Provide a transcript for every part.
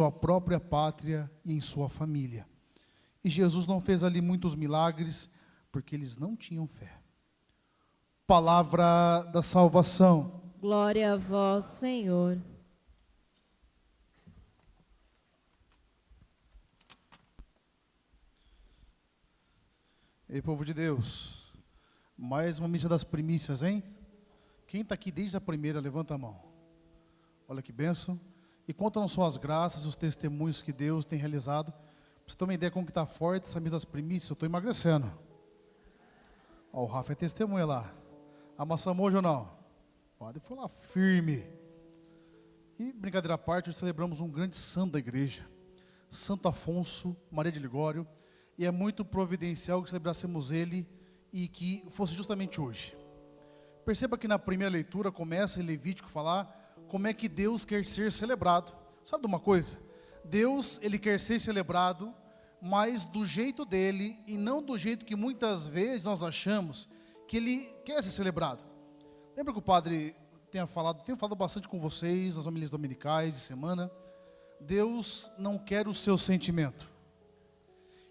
sua própria pátria e em sua família. E Jesus não fez ali muitos milagres, porque eles não tinham fé. Palavra da salvação. Glória a vós, Senhor. Ei, povo de Deus, mais uma missa das primícias, hein? Quem está aqui desde a primeira, levanta a mão. Olha que bênção. E quanto não são as graças, os testemunhos que Deus tem realizado. Pra você ter uma ideia como que está forte essa missa das primícias, eu estou emagrecendo. Ó, o Rafa é testemunha lá. Amassamos hoje ou não? Pode falar firme. E brincadeira à parte, hoje celebramos um grande santo da igreja, Santo Afonso Maria de Ligório. E é muito providencial que celebrássemos ele e que fosse justamente hoje. Perceba que na primeira leitura começa em Levítico falar como é que Deus quer ser celebrado. Sabe de uma coisa? Deus, ele quer ser celebrado, mas do jeito dele e não do jeito que muitas vezes nós achamos que ele quer ser celebrado. Lembra que o padre tenho falado bastante com vocês nas homilias dominicais de semana. Deus não quer o seu sentimento.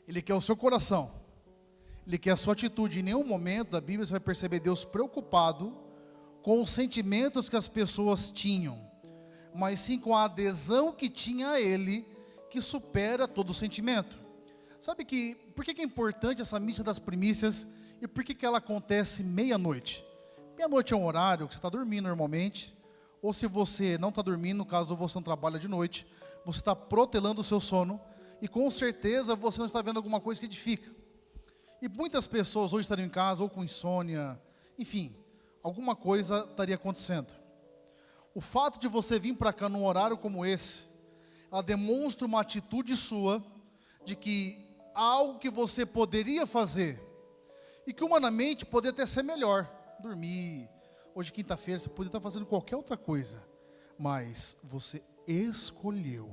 Ele quer o seu coração. Ele quer a sua atitude. Em nenhum momento da Bíblia você vai perceber Deus preocupado com os sentimentos que as pessoas tinham, mas sim com a adesão que tinha a Ele, que supera todo o sentimento. Sabe por que é importante essa missa das primícias e por que ela acontece meia-noite? Meia-noite é um horário que você está dormindo normalmente, ou se você não está dormindo, no caso você não trabalha de noite, você está protelando o seu sono, e com certeza você não está vendo alguma coisa que edifica. E muitas pessoas hoje estariam em casa, ou com insônia, enfim, alguma coisa estaria acontecendo. O fato de você vir para cá num horário como esse, ela demonstra uma atitude sua, de que há algo que você poderia fazer, e que humanamente poderia até ser melhor, dormir, hoje quinta-feira você poderia estar fazendo qualquer outra coisa, mas você escolheu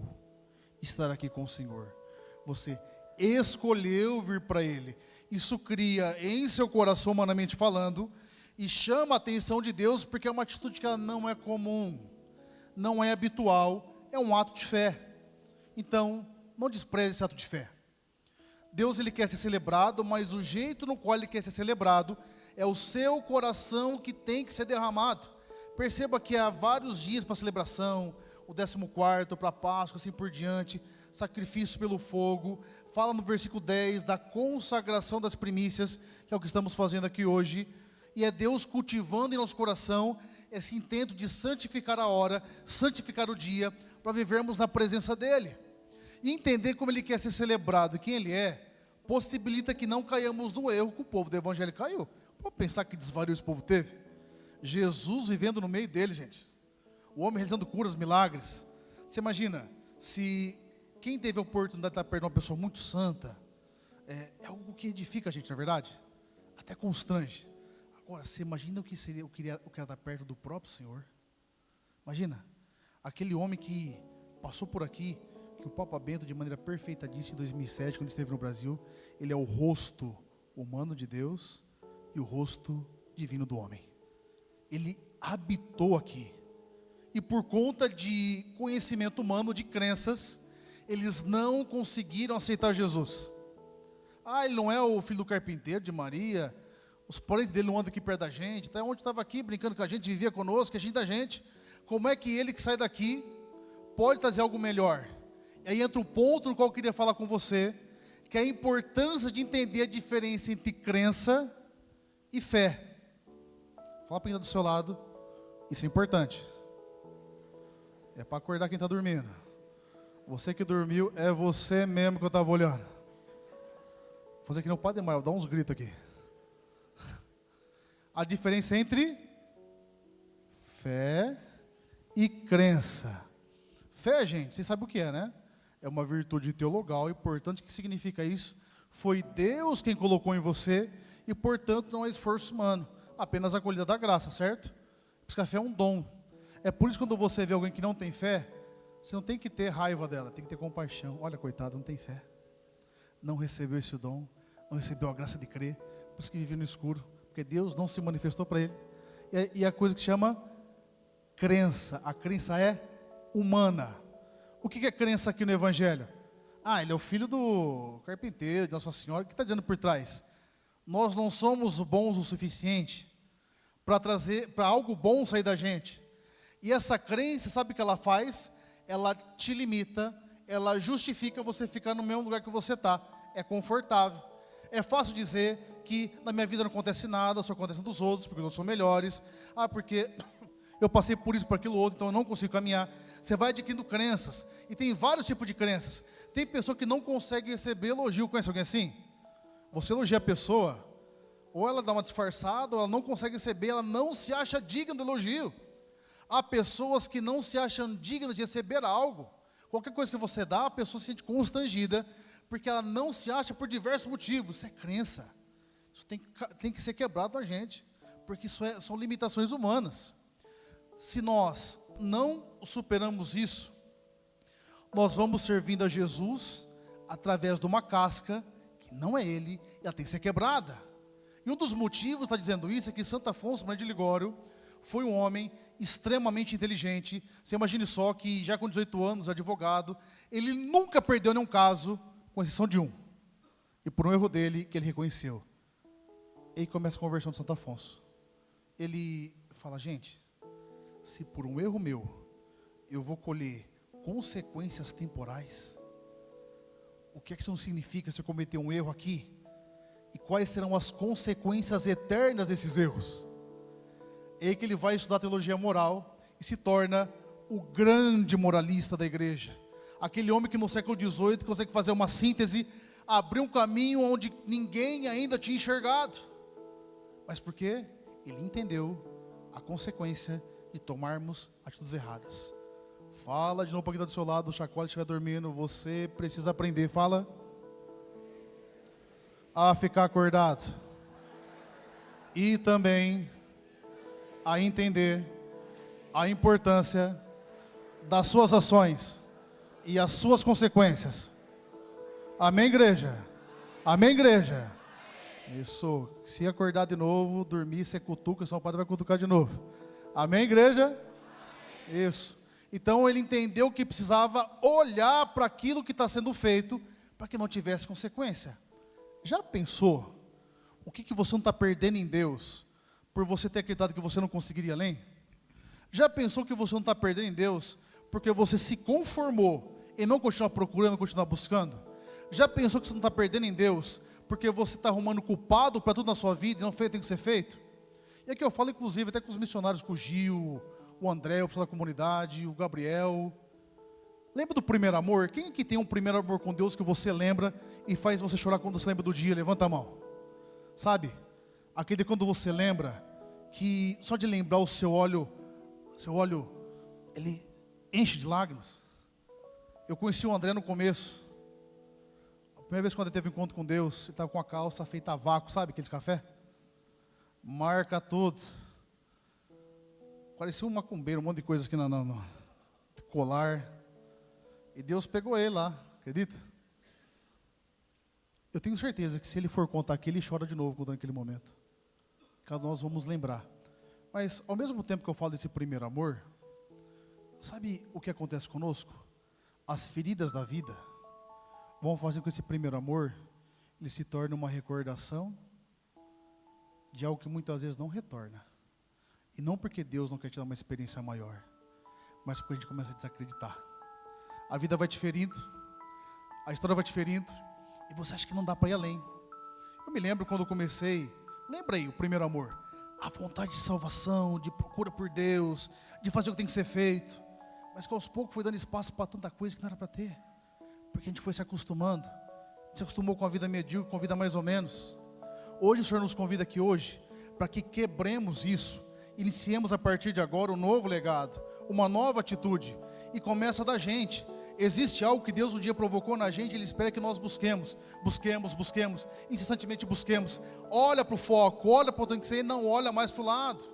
estar aqui com o Senhor, você escolheu vir para Ele. Isso cria em seu coração, humanamente falando, e chama a atenção de Deus, porque é uma atitude que ela não é comum, não é habitual, é um ato de fé. Então, não despreze esse ato de fé. Deus, ele quer ser celebrado, mas o jeito no qual ele quer ser celebrado é o seu coração que tem que ser derramado. Perceba que há vários dias para a celebração, o 14º para a Páscoa, assim por diante, sacrifício pelo fogo. Fala no versículo 10 da consagração das primícias, que é o que estamos fazendo aqui hoje. E é Deus cultivando em nosso coração esse intento de santificar a hora, santificar o dia, para vivermos na presença dEle. E entender como Ele quer ser celebrado e quem Ele é, possibilita que não caiamos no erro que o povo do Evangelho caiu. Pode pensar que desvario esse povo teve? Jesus vivendo no meio dele, gente. O homem realizando curas, milagres. Você imagina, se quem teve a oportunidade de estar perto de uma pessoa muito santa, é algo que edifica a gente, não é verdade? Até constrange. Agora, você imagina o que seria, o que era estar perto do próprio Senhor? Imagina, aquele homem que passou por aqui, que o Papa Bento, de maneira perfeita, disse em 2007, quando esteve no Brasil, ele é o rosto humano de Deus e o rosto divino do homem. Ele habitou aqui. E por conta de conhecimento humano, de crenças, eles não conseguiram aceitar Jesus. Ele não é o filho do carpinteiro, de Maria, os parentes dele não andam aqui perto da gente, até onde estava aqui brincando com a gente, vivia conosco, a gente da gente. Como é que ele que sai daqui pode trazer algo melhor? E aí entra o ponto no qual eu queria falar com você, que é a importância de entender a diferença entre crença e fé. Fala para quem está do seu lado, isso é importante. É para acordar quem está dormindo. Você que dormiu, é você mesmo que eu estava olhando. Vou fazer que nem o Padre Maio, dá uns gritos aqui. A diferença entre fé e crença. Fé, gente, vocês sabem o que é, né? É uma virtude teologal e, portanto, o que significa isso? Foi Deus quem colocou em você e, portanto, não é esforço humano, apenas a acolhida da graça, certo? Porque a fé é um dom. É por isso que quando você vê alguém que não tem fé, você não tem que ter raiva dela, tem que ter compaixão. Olha, coitado, não tem fé. Não recebeu esse dom, não recebeu a graça de crer, por isso que vive no escuro. Porque Deus não se manifestou para ele. E a coisa que se chama crença. A crença é humana. O que é crença aqui no Evangelho? Ah, ele é o filho do carpinteiro, de Nossa Senhora. O que está dizendo por trás? Nós não somos bons o suficiente para algo bom sair da gente. E essa crença, sabe o que ela faz? Ela te limita, ela justifica você ficar no mesmo lugar que você está. É confortável. É fácil dizer que na minha vida não acontece nada, só acontece dos outros, porque eu sou melhores. Ah, porque eu passei por isso, por aquilo outro, então eu não consigo caminhar. Você vai adquirindo crenças. E tem vários tipos de crenças. Tem pessoa que não consegue receber elogio. Conhece alguém assim? Você elogia a pessoa, ou ela dá uma disfarçada, ou ela não consegue receber, ela não se acha digna do elogio. Há pessoas que não se acham dignas de receber algo. Qualquer coisa que você dá, a pessoa se sente constrangida, porque ela não se acha por diversos motivos. Isso é crença. Isso tem que ser quebrado a gente, porque são limitações humanas. Se nós não superamos isso, nós vamos servindo a Jesus através de uma casca, que não é Ele, e ela tem que ser quebrada. E um dos motivos, está dizendo isso, é que Santo Afonso Maria de Ligório foi um homem extremamente inteligente. Você imagine só que já com 18 anos, advogado, ele nunca perdeu nenhum caso, com exceção de um. E por um erro dele, que ele reconheceu. E aí começa a conversão de Santo Afonso. Ele fala, gente, se por um erro meu, eu vou colher consequências temporais, o que é que isso não significa se eu cometer um erro aqui? E quais serão as consequências eternas desses erros? É aí que ele vai estudar teologia moral e se torna o grande moralista da igreja. Aquele homem que no século XVIII consegue fazer uma síntese, abrir um caminho onde ninguém ainda tinha enxergado. Mas por quê? Ele entendeu a consequência de tomarmos atitudes erradas. Fala de novo para quem está do seu lado, o chacoalho estiver dormindo, você precisa aprender, fala, a ficar acordado. E também a entender a importância das suas ações e as suas consequências. Amém, igreja? Amém, igreja? Isso, se acordar de novo, dormir, você cutuca, só o padre vai cutucar de novo. Amém, igreja? Isso. Então ele entendeu que precisava olhar para aquilo que está sendo feito, para que não tivesse consequência. Já pensou o que você não está perdendo em Deus, por você ter acreditado que você não conseguiria além? Já pensou que você não está perdendo em Deus, porque você se conformou e não continua procurando, continua buscando? Já pensou que você não está perdendo em Deus, porque você está arrumando culpado para tudo na sua vida e não fez o que tem que ser feito? E aqui eu falo inclusive até com os missionários, com o Gil, o André, o pessoal da comunidade, o Gabriel. Lembra do primeiro amor? Quem aqui tem um primeiro amor com Deus que você lembra e faz você chorar quando você lembra do dia? Levanta a mão. Sabe? Aquele quando você lembra que só de lembrar o seu olho, ele enche de lágrimas. Eu conheci o André no começo. A primeira vez quando ele teve um encontro com Deus, ele estava com a calça feita a vácuo, sabe aqueles café? Marca tudo. Parecia um macumbeiro, um monte de coisa aqui no colar. E Deus pegou ele lá, acredita? Eu tenho certeza que se ele for contar aqui, ele chora de novo naquele momento. Cada nós vamos lembrar. Mas ao mesmo tempo que eu falo desse primeiro amor, sabe o que acontece conosco? As feridas da vida vão fazer com que esse primeiro amor ele se torne uma recordação de algo que muitas vezes não retorna. E não porque Deus não quer te dar uma experiência maior, mas porque a gente começa a desacreditar. A vida vai te ferindo, a história vai te ferindo, e você acha que não dá para ir além. Eu me lembro quando eu comecei, lembra aí o primeiro amor, a vontade de salvação, de procura por Deus, de fazer o que tem que ser feito, mas que aos poucos foi dando espaço para tanta coisa que não era para ter, porque a gente foi se acostumando, a gente se acostumou com a vida medíocre, com a vida mais ou menos. Hoje o Senhor nos convida aqui hoje, para que quebremos isso, iniciemos a partir de agora um novo legado, uma nova atitude, e começa da gente. Existe algo que Deus um dia provocou na gente, Ele espera que nós busquemos, incessantemente busquemos. Olha para o foco, olha para o que tem que ser, e não olha mais para o lado.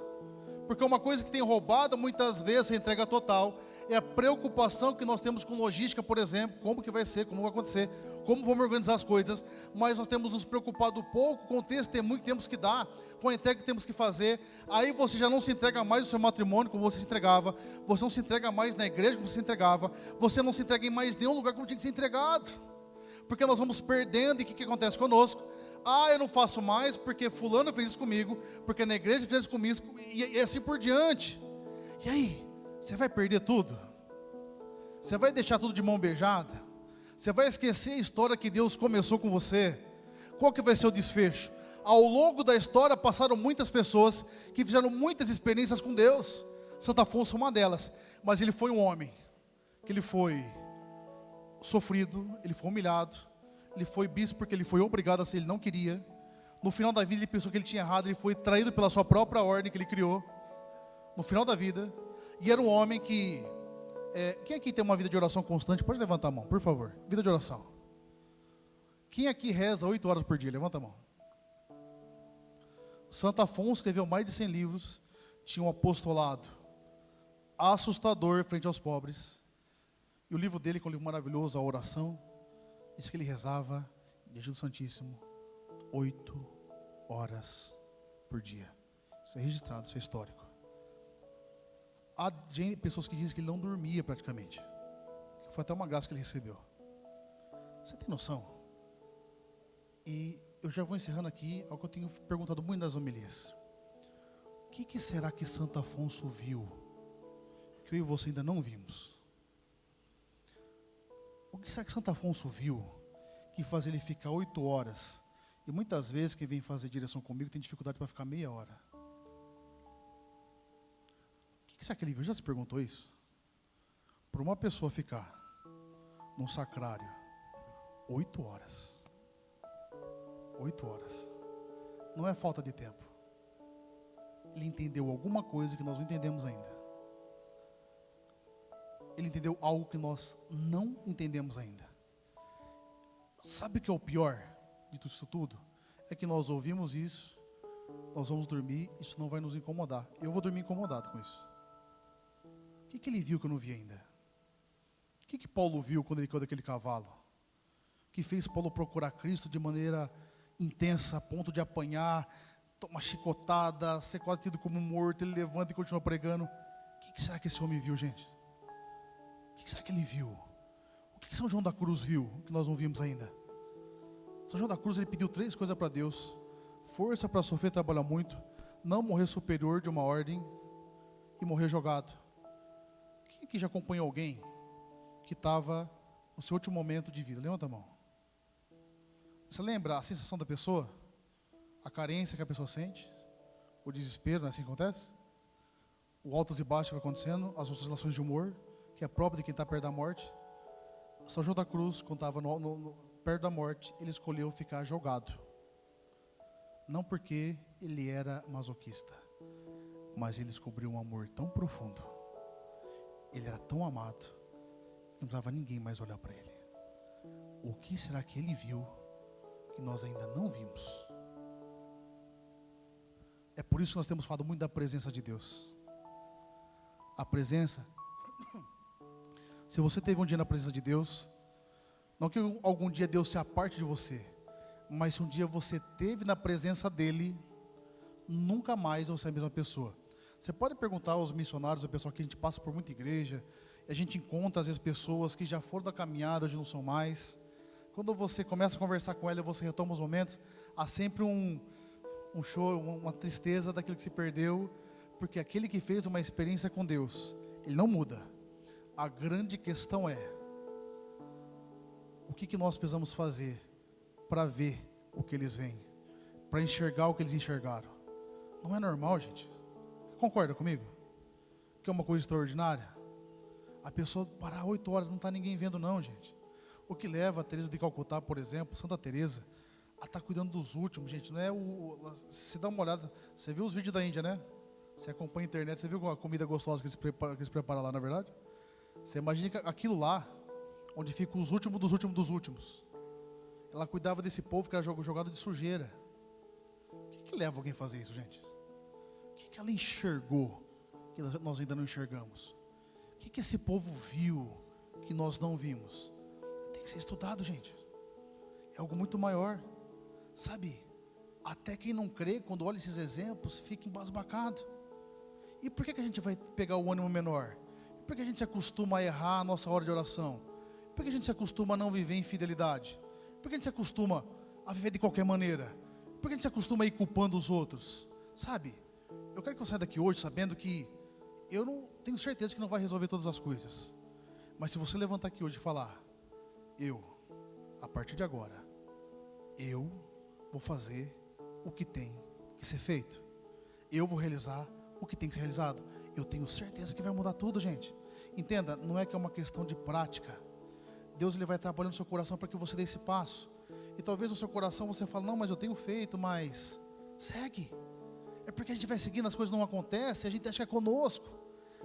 Porque uma coisa que tem roubado muitas vezes a entrega total é a preocupação que nós temos com logística, por exemplo, como que vai ser, como vai acontecer, como vamos organizar as coisas, mas nós temos nos preocupado pouco com o testemunho que temos que dar, com a entrega que temos que fazer. Aí você já não se entrega mais no seu matrimônio como você se entregava, você não se entrega mais na igreja como você se entregava, você não se entrega em mais nenhum lugar como tinha que ser entregado, porque nós vamos perdendo. E o que acontece conosco? Eu não faço mais porque fulano fez isso comigo, porque na igreja fez isso comigo, e assim por diante. E aí, você vai perder tudo? Você vai deixar tudo de mão beijada? Você vai esquecer a história que Deus começou com você? Qual que vai ser o desfecho? Ao longo da história passaram muitas pessoas que fizeram muitas experiências com Deus. Santo Afonso é uma delas, mas ele foi um homem, que ele foi sofrido, ele foi humilhado, ele foi bispo porque ele foi obrigado a ser, ele não queria. No final da vida ele pensou que ele tinha errado, ele foi traído pela sua própria ordem que ele criou, no final da vida. E era um homem que, quem aqui tem uma vida de oração constante? Pode levantar a mão, por favor. Vida de oração. Quem aqui reza 8 horas por dia? Levanta a mão. Santo Afonso escreveu mais de 100 livros, tinha um apostolado assustador frente aos pobres. E o livro dele, que é um livro maravilhoso, A Oração, diz que ele rezava diante do Santíssimo 8 horas por dia. Isso é registrado, isso é histórico. Há pessoas que dizem que ele não dormia praticamente, que foi até uma graça que ele recebeu. Você tem noção? E eu já vou encerrando aqui algo que eu tenho perguntado muito nas homilias. O que será que Santo Afonso viu, que eu e você ainda não vimos? O que será que Santo Afonso viu que faz ele ficar 8 horas? E muitas vezes quem vem fazer direção comigo tem dificuldade para ficar meia hora. O que será que ele viu? Já se perguntou isso? Por uma pessoa ficar num sacrário 8 horas. 8 horas. Não é falta de tempo. Ele entendeu alguma coisa que nós não entendemos ainda. Ele entendeu algo que nós não entendemos ainda. Sabe o que é o pior de tudo isso tudo? É que nós ouvimos isso, nós vamos dormir, isso não vai nos incomodar. Eu vou dormir incomodado com isso. O que ele viu que eu não vi ainda? O que Paulo viu quando ele caiu daquele cavalo? Que fez Paulo procurar Cristo de maneira intensa, a ponto de apanhar, tomar chicotada, ser quase tido como morto. Ele levanta e continua pregando. O que será que esse homem viu, gente? O que será que ele viu? O que São João da Cruz viu, que nós não vimos ainda? São João da Cruz, ele pediu 3 coisas para Deus: força para sofrer, trabalhar muito, não morrer superior de uma ordem e morrer jogado. Quem aqui já acompanhou alguém que estava no seu último momento de vida? Levanta a mão. Você lembra a sensação da pessoa? A carência que a pessoa sente? O desespero, não é assim que acontece? O altos e baixos que vai acontecendo, as oscilações de humor, que é próprio de quem está perto da morte. São João da Cruz, quando estava perto da morte, ele escolheu ficar jogado. Não porque ele era masoquista, mas ele descobriu um amor tão profundo. Ele era tão amado, que não precisava ninguém mais olhar para ele. O que será que ele viu que nós ainda não vimos? É por isso que nós temos falado muito da presença de Deus. A presença... Se você teve um dia na presença de Deus, não que algum dia Deus se aparte de você, mas se um dia você teve na presença dEle, nunca mais você é a mesma pessoa. Você pode perguntar aos missionários, ao pessoal que a gente passa por muita igreja, e a gente encontra às vezes pessoas que já foram da caminhada, hoje não são mais. Quando você começa a conversar com ela e você retoma os momentos, há sempre um choro, uma tristeza daquilo que se perdeu, porque aquele que fez uma experiência com Deus, ele não muda. A grande questão é, o que nós precisamos fazer para ver o que eles veem, para enxergar o que eles enxergaram? Não é normal, gente. Concorda comigo? Que é uma coisa extraordinária? A pessoa parar 8 horas, não está ninguém vendo não, gente. O que leva a Teresa de Calcutá, por exemplo, Santa Teresa, a estar cuidando dos últimos, gente. Não é se dá uma olhada, você viu os vídeos da Índia, né? Você acompanha a internet, você viu a comida gostosa que eles preparam lá, na verdade? Você imagina que aquilo lá, onde ficam os últimos dos últimos dos últimos. Ela cuidava desse povo que era jogado de sujeira. O que leva alguém a fazer isso, gente? O que ela enxergou que nós ainda não enxergamos? O que esse povo viu que nós não vimos? Tem que ser estudado, gente. É algo muito maior. Sabe, até quem não crê, quando olha esses exemplos, fica embasbacado. E por que a gente vai pegar o ânimo menor? Por que a gente se acostuma a errar a nossa hora de oração? Por que a gente se acostuma a não viver em fidelidade? Por que a gente se acostuma a viver de qualquer maneira? Por que a gente se acostuma a ir culpando os outros? Sabe, eu quero que eu saia daqui hoje sabendo que eu não tenho certeza que não vai resolver todas as coisas. Mas se você levantar aqui hoje e falar, a partir de agora, eu vou fazer o que tem que ser feito. Eu vou realizar o que tem que ser realizado. Eu tenho certeza que vai mudar tudo, gente. Entenda, não é que é uma questão de prática. Deus ele vai trabalhando no seu coração para que você dê esse passo. E talvez no seu coração você fale, não, mas eu tenho feito, mas segue. É porque a gente vai seguindo, as coisas não acontecem, a gente acha que é conosco.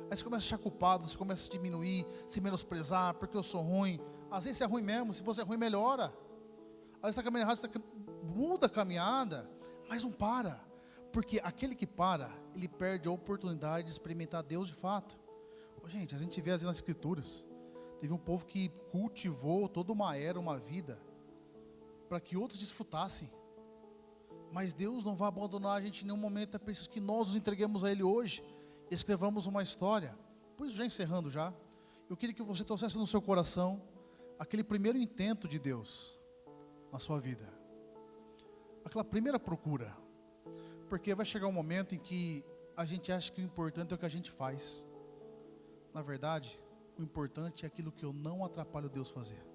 Aí você começa a achar culpado, você começa a diminuir, se menosprezar, porque eu sou ruim. Às vezes você é ruim mesmo, se você é ruim, melhora. Às vezes você está caminhando errado, muda a caminhada, mas não para. Porque aquele que para, ele perde a oportunidade de experimentar Deus de fato. Gente, a gente vê às vezes nas escrituras, teve um povo que cultivou toda uma era, uma vida, para que outros desfrutassem. Mas Deus não vai abandonar a gente em nenhum momento. É preciso que nós nos entreguemos a Ele hoje, escrevamos uma história. Por isso, já encerrando já, eu queria que você trouxesse no seu coração aquele primeiro intento de Deus na sua vida, aquela primeira procura. Porque vai chegar um momento em que a gente acha que o importante é o que a gente faz. Na verdade, o importante é aquilo que eu não atrapalho Deus fazer.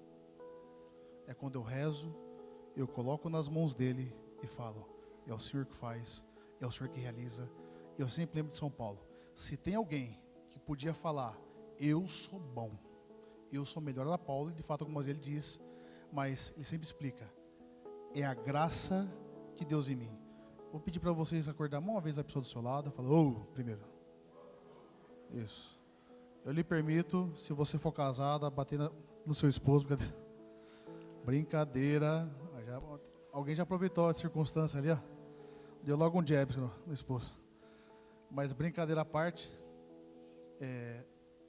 É quando eu rezo, eu coloco nas mãos dEle e falo, é o Senhor que faz, é o Senhor que realiza. Eu sempre lembro de São Paulo, se tem alguém que podia falar, eu sou bom, eu sou melhor, era Paulo, e de fato algumas vezes ele diz, mas ele sempre explica, é a graça de Deus em mim. Vou pedir para vocês acordar uma vez a pessoa do seu lado, fala, primeiro, isso, eu lhe permito, se você for casada, bater no seu esposo, brincadeira, alguém já aproveitou a circunstância ali, ó. Deu logo um jab no esposo. Mas brincadeira à parte,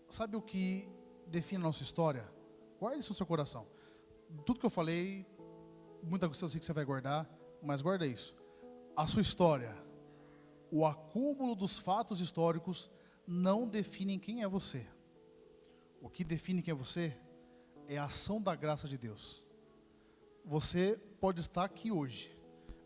sabe o que define a nossa história? Guarde isso no seu coração. Tudo que eu falei, muita coisa eu sei que você vai guardar, mas guarda isso. A sua história, o acúmulo dos fatos históricos não definem quem é você. O que define quem é você é a ação da graça de Deus. Você pode estar aqui hoje,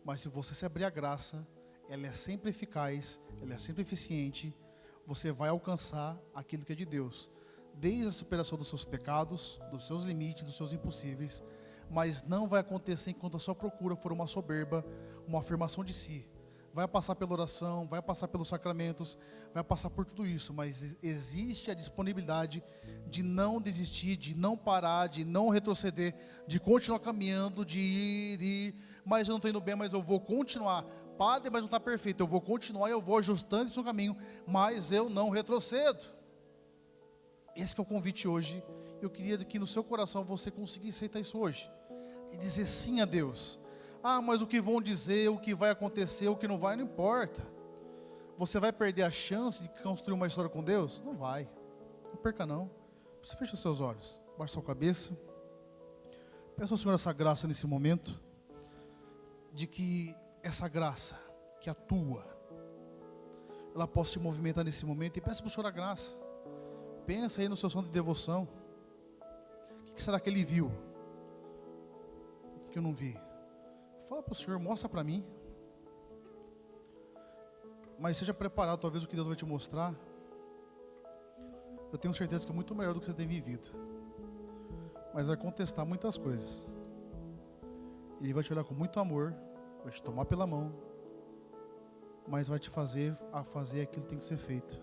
mas se você se abrir a graça, ela é sempre eficaz, ela é sempre eficiente, você vai alcançar aquilo que é de Deus, desde a superação dos seus pecados, dos seus limites, dos seus impossíveis, mas não vai acontecer enquanto a sua procura for uma soberba, uma afirmação de si. Vai passar pela oração, vai passar pelos sacramentos, vai passar por tudo isso, mas existe a disponibilidade de não desistir, de não parar, de não retroceder, de continuar caminhando, de ir, mas eu não estou indo bem, mas eu vou continuar. Padre, mas não está perfeito, eu vou continuar, eu vou ajustando esse caminho, mas eu não retrocedo. Esse que é o convite hoje. Eu queria que no seu coração você conseguisse aceitar isso hoje e dizer sim a Deus. Mas o que vão dizer, o que vai acontecer, o que não vai, não importa. Você vai perder a chance de construir uma história com Deus? Não vai. Não perca não. Você fecha os seus olhos, baixa sua cabeça. Peça ao Senhor essa graça nesse momento, de que essa graça que atua, ela possa te movimentar nesse momento. E peça para o Senhor a graça. Pensa aí no seu som de devoção. O que será que Ele viu que eu não vi? Fala para o Senhor, mostra para mim. Mas seja preparado, talvez o que Deus vai te mostrar, eu tenho certeza que é muito melhor do que você tem vivido. Mas vai contestar muitas coisas. Ele vai te olhar com muito amor, vai te tomar pela mão, mas vai te fazer a fazer aquilo que tem que ser feito.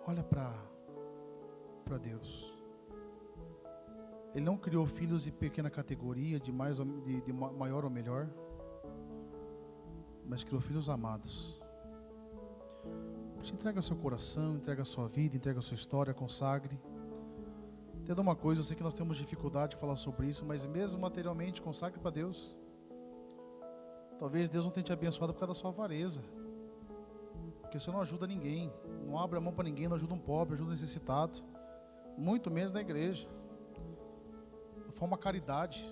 Olha para Deus. Ele não criou filhos de pequena categoria, de maior ou melhor, mas criou filhos amados. Você entrega seu coração, entrega a sua vida, entrega a sua história, consagre. Entenda uma coisa, eu sei que nós temos dificuldade de falar sobre isso, mas mesmo materialmente, consagre para Deus. Talvez Deus não tenha te abençoado por causa da sua avareza, porque você não ajuda ninguém, Não abre a mão para ninguém, não ajuda um pobre, ajuda um necessitado. Muito menos na igreja. Não faz uma caridade.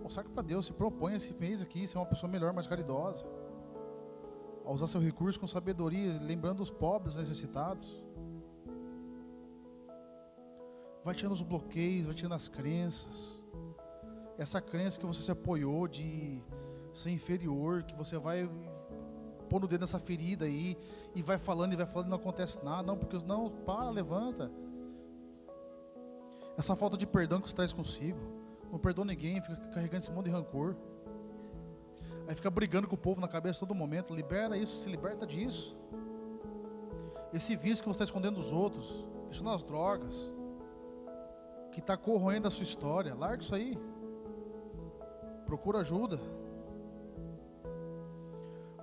Consacra para Deus, se propõe esse mês aqui ser uma pessoa melhor, mais caridosa. A usar seu recurso com sabedoria, lembrando os pobres, os necessitados. Vai tirando os bloqueios, vai tirando as crenças. Essa crença que você se apoiou de ser inferior, que você vai pôr no dedo nessa ferida aí, e vai falando e não acontece nada. Não, porque não, para, levanta. Essa falta de perdão que você traz consigo. Não perdoa ninguém, fica carregando esse monte de rancor. Aí fica brigando com o povo na cabeça todo momento. Libera isso, se liberta disso. Esse vício que você está escondendo dos outros, isso nas drogas, que está corroendo a sua história, larga isso aí. Procura ajuda.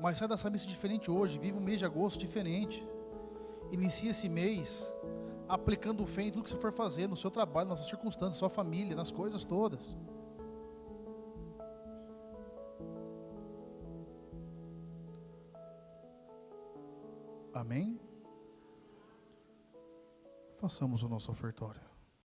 Mas sai dessa missa diferente hoje. Vive um mês de agosto diferente. Inicia esse mês aplicando fé em tudo que você for fazer, no seu trabalho, nas suas circunstâncias, na sua família, nas coisas todas. Amém? Façamos o nosso ofertório.